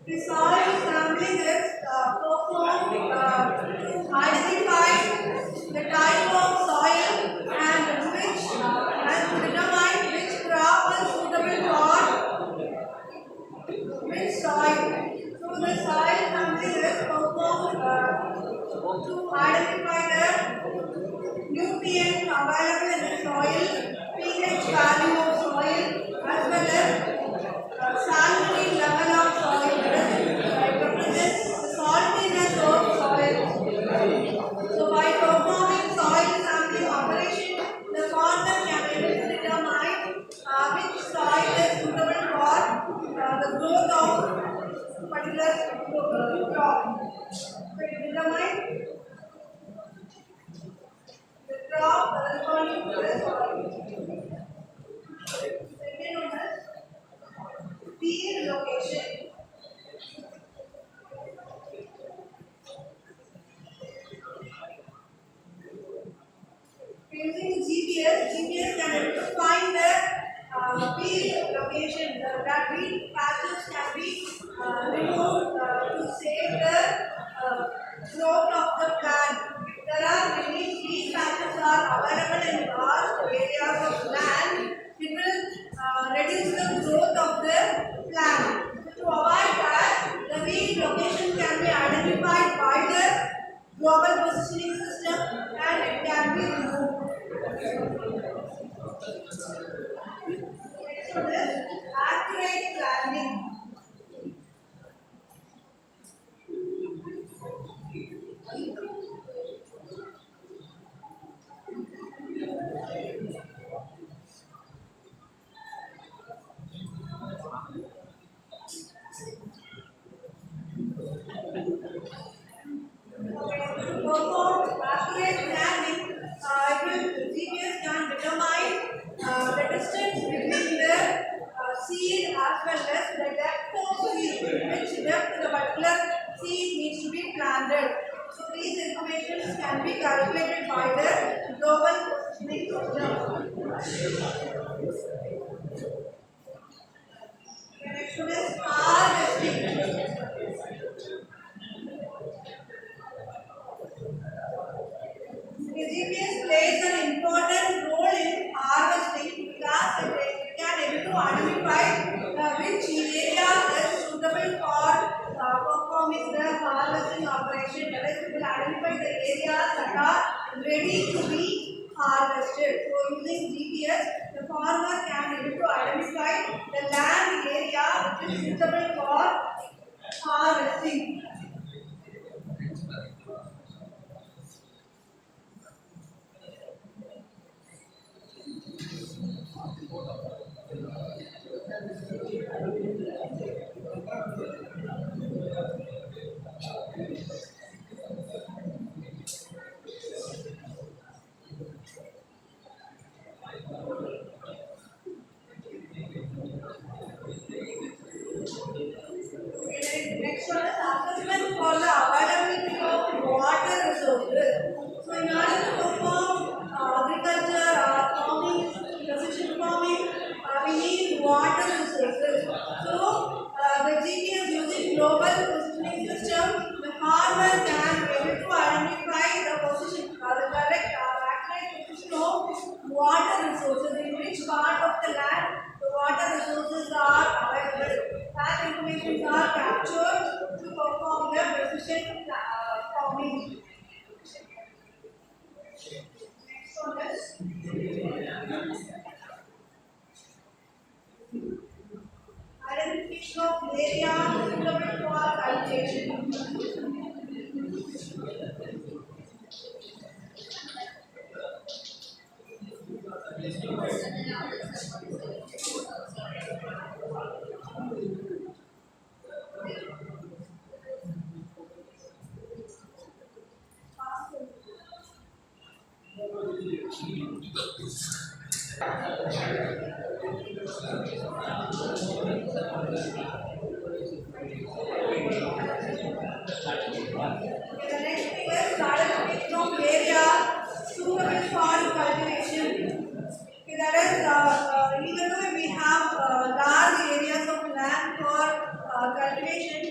The soil sampling is performed to identify the type of soil and to determine which crop is suitable for which soil. So the soil sampling is performed to identify the nutrients available in the soil, pH value of soil, as well as salinity level of soil. It represents the saltiness of soil. So by performing soil sampling operation, the farmer can able to determine which soil is suitable for the growth of particular crop. So it determines the crop corresponding to the soil. Second one is field location. Using GPS can find the field location. That field patches can be removed to save the growth of the plant. There are many field patches are available in vast areas of land. It will reduce the growth of the plant. To avoid that, the field location can be identified by the global positioning system and it can be removed. Next one is accurate planning. To perform accurate planning, GPS can determine the distance between the seed as well as the depth of seed, which depth the particular seed needs to be planted. So these information can be calculated by the global positioning system. The next one is harvesting. The GPS plays an important role in harvesting because it can able to identify which area is suitable for performing the harvesting operation. That is, it will identify the areas that are ready to be harvested. So, using GPS, the farmer can able to identify the land area which is suitable for harvesting. Next one is assessment for the availability of water resources. So, in order to perform agriculture or farming, precision farming, we need water resources. So, the GPS using global positioning system, the farmer can be able to identify the position, the correct accurate position of water resources, in which part of the land the water resources are available. That information are captured to perform the precision farming. Next one is identification of area suitable for cultivation. Okay, the next thing is identification of area suitable for cultivation. Okay, that is even though we have large areas of land for cultivation,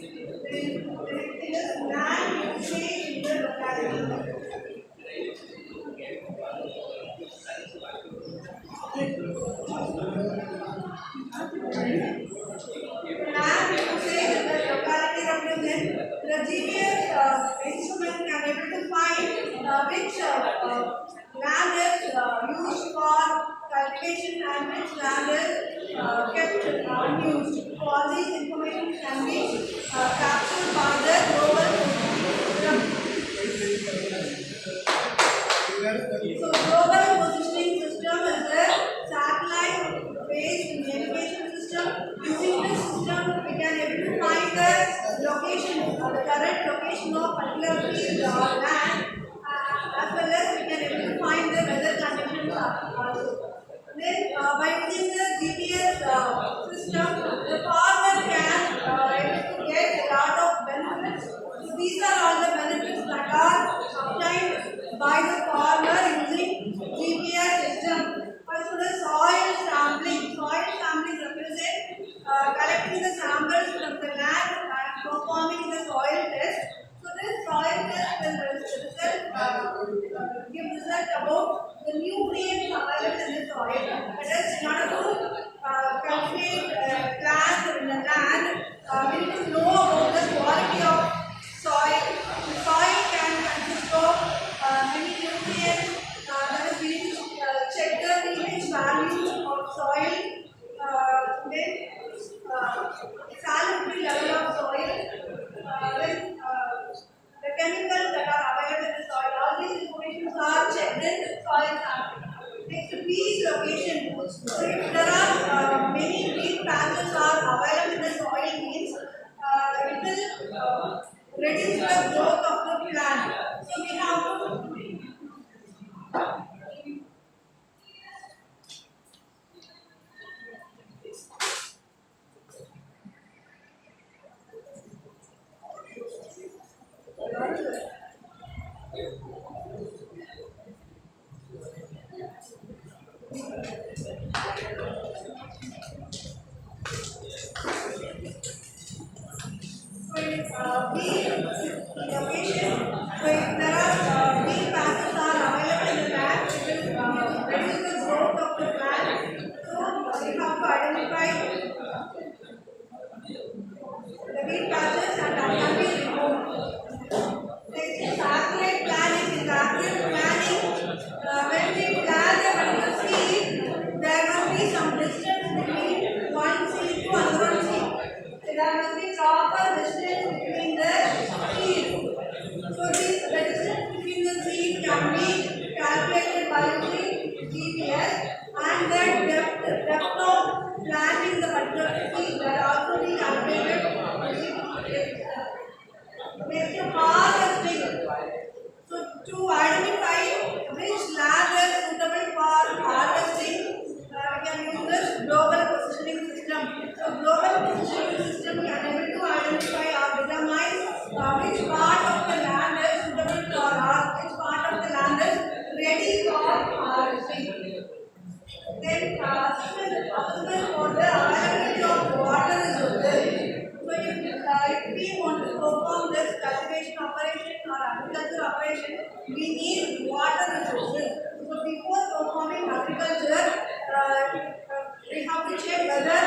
It is land usage in the locality. Land usage in the locality represent the GPS instrument can able to find which land is used for cultivation and which land is kept unused. So all these information can be captured by the global. So global positioning system is a satellite-based navigation system. Using this system, we can able to find the location, the current location of particular field or land, as well as we can able to find the weather conditions also. Then, by using the GPS system, the farmer can able to get a lot of benefits. So these are all the benefits that are obtained by the farmer using GPS system. First, the soil sampling. Soil sampling represents collecting the samples from the land and performing the soil test. So this soil test will give result about the nutrients available in the soil. That is, in order to cultivate plants in the land, we need to know about the quality of soil. The soil can consist of many nutrients. That is, we need to check the pH value of soil. Then salinity level of soil. Then the chemicals that are available in the soil. All these information are checked in soil sampling. Next, peat location. So if there are many peat patches are available in the soil, means it will reduce the growth of the plant. So we have to weed location. So if there are weed patches are available in the land, it will reduce the growth of the plant. So we have to identify the weed patches and that can be removed. Next is accurate planning. In the accurate planning, when we plan a particular seed, there must be some distance between one seed to another seed. So there must be proper distance between the seeds. So the distance between the seed can be calculated by using GPS, and the depth of planting the particular seed that also be calculated using GPS. Next, harvesting. So to identify which land is suitable for harvesting, we can use this global positioning system. So global positioning system can able to identify or determine which part of the land is suitable for harvesting, which part of the land is ready for harvesting. Then assessment for the availability of water resources. So if we want to perform this cultivation operation or agriculture operation, we need water resources. So before performing agriculture, we have to check whether